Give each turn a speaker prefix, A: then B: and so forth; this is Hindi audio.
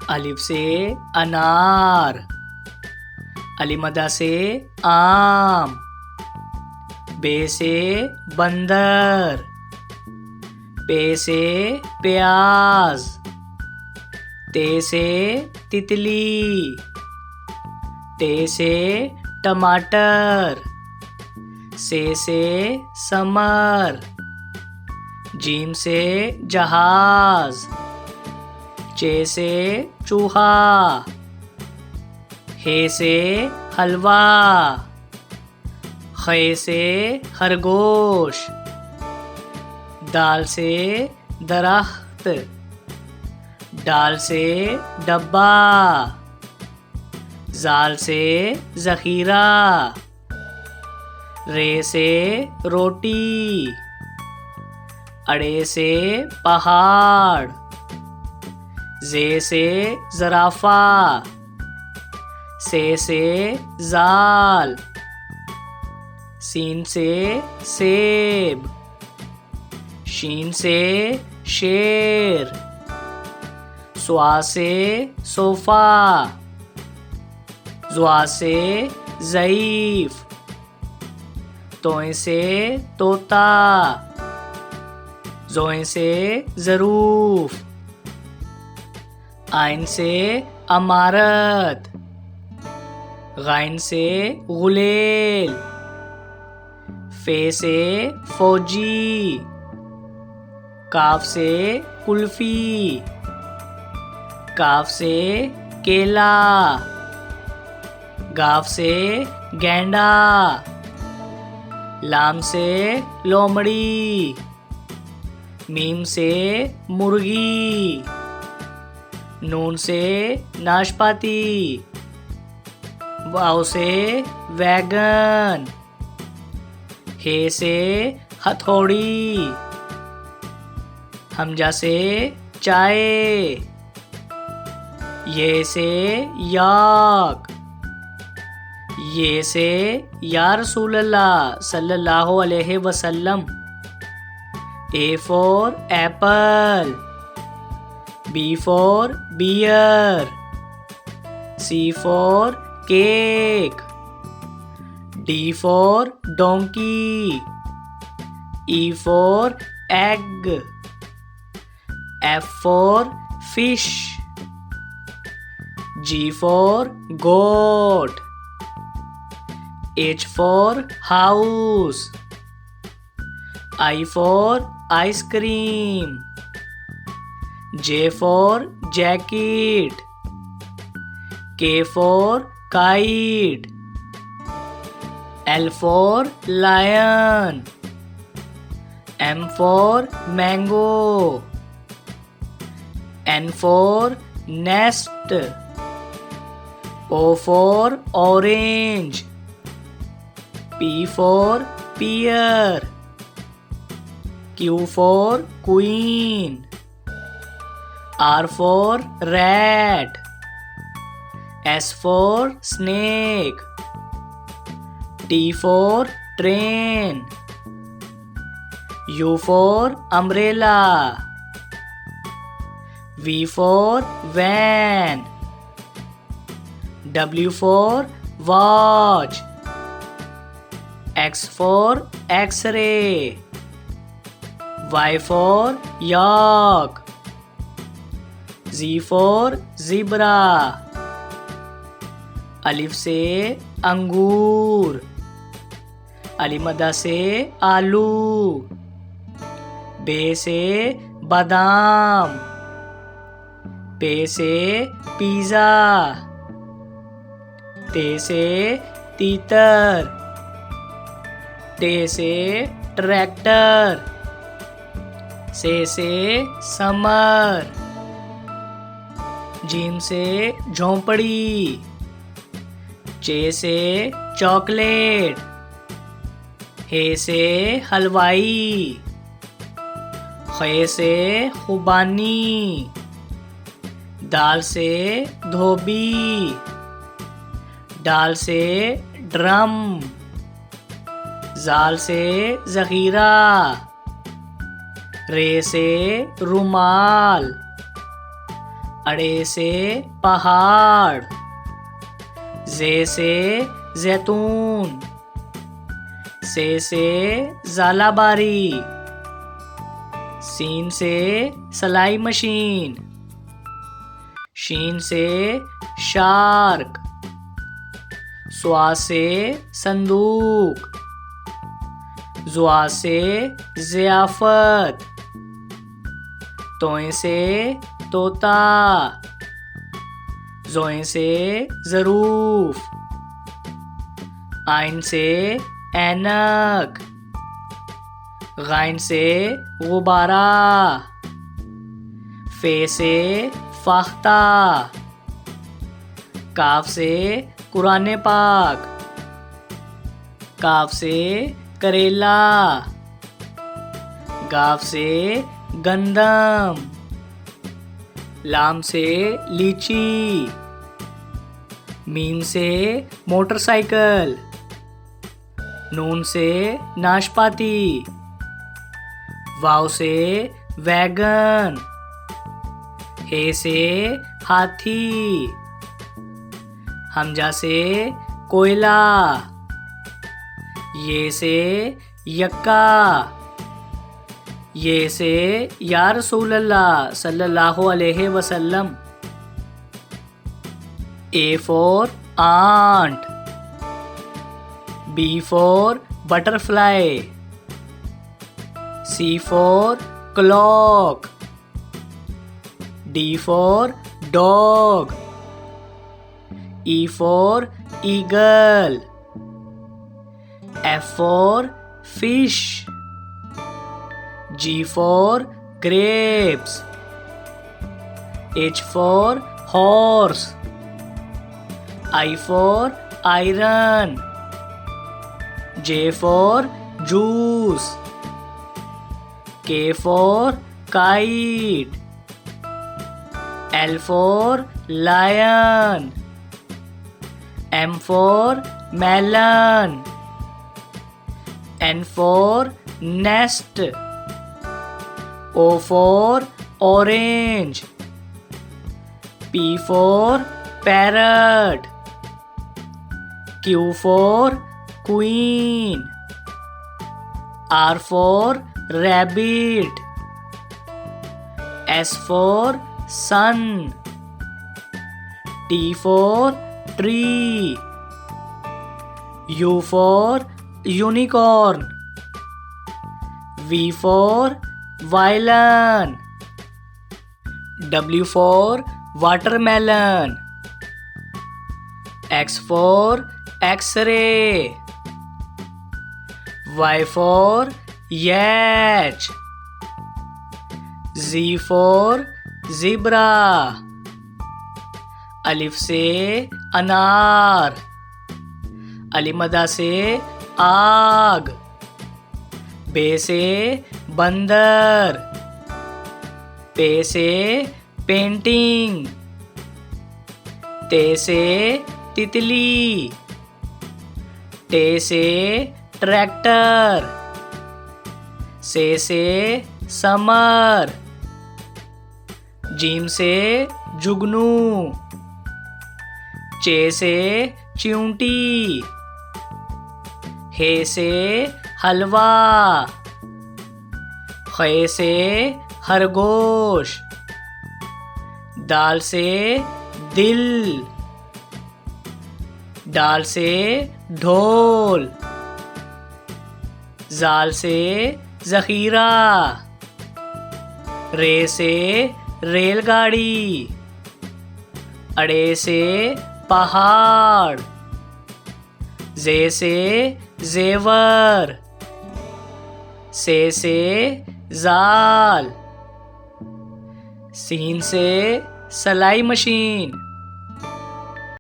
A: अलिफ से अनार, अलिमदा से आम, बे से बंदर, पे से प्याज, ते से तितली, टे से टमाटर, से समर, जीम से जहाज, चे से चूहा, हे से हलवा, खे से खरगोश, दाल से दरख्त, डाल से डब्बा, जाल से ज़ख़ीरा, रे से रोटी, अड़े से पहाड़, जे से ज़राफ़ा, से जाल, सीन से सेब, शीन से शेर, स्वा से सोफ़ा, ज़ुआ से ज़ईफ़, तोए से तोता, ज़ोए से ज़रूफ़, आइन से अमारत, गाइन से गुलेल, फे से फौजी, काफ से कुल्फ़ी, काफ से केला, गाफ से गेंडा, लाम से लोमड़ी, मीम से मुर्गी, नून से नाशपाती, वाव से वैगन, हे से हथौड़ी, हमजा से चाय, ये से याक, ये से या रसूल अल्लाह सल्लल्लाहु अलैहि वसल्लम। A for apple, B for beer, C for cake, D for donkey, E for egg, F for fish, G for goat, H for house, I for ice cream, J for jacket, K for kite, L for lion, M for mango, N for nest, O for orange, P for pear, Q for queen, R for rat, S for snake, T for train, U for umbrella, V for van, W for watch, X for X-ray, Y for yak, Z for zebra, अलिफ से अंगूर, अलिमदा से आलू, बे से बादाम, पे से पिज़्ज़ा, ते से तीतर, टे से ट्रैक्टर, से समर, जीम से झोंपड़ी, चे से चॉकलेट, हे से हलवाई, खे से खुबानी, दाल से धोबी, डाल से ड्रम, जाल से ज़ख़ीरा, रे से रुमाल, अड़े से पहाड़, जे से जैतून, से झालाबारी, सीन से सलाई मशीन, शीन से शार्क, स्वा से संदूक, जुआ से ज़ियाफ़त, तोए से तोता, जोए से ज़रूफ, आइन से ऐनक, गाइन से गुब्बारा, फे से फाख्ता, काफ से कुरान पाक, काफ से करेला, गाफ से गंदम, लाम से लीची, मीम से मोटरसाइकिल, नून से नाशपाती, वाव से वैगन, हे से हाथी, हमजा से कोयला, ये से यक्का, ये से या रसूल अल्लाह सल्लल्लाहु अलैहि वसल्लम। A for ant, B for butterfly, C for clock, D for dog, E for eagle, F for fish, G for grapes, H for horse, I for iron, J for juice, K for kite, L for lion, M for melon, N for nest, O for orange, P for parrot, Q for queen, R for rabbit, S for sun, T for tree, U for unicorn, V for violin, W for watermelon, X for X-ray, Y for yacht, Z for zebra, अलिफ से अनार, अलिमदा से आग, बे से बंदर, पे से पेंटिंग, ते से तितली, टे से ट्रैक्टर, से समर, जीम से जुगनू, चे से चिऊंटी, हे से हलवा, खे से खरगोश, दाल से दिल, डाल से ढोल, जाल से जखीरा, रे से रेलगाड़ी, अड़े से पहाड़, जे से जेवर, से जाल, सीन से सलाई मशीन,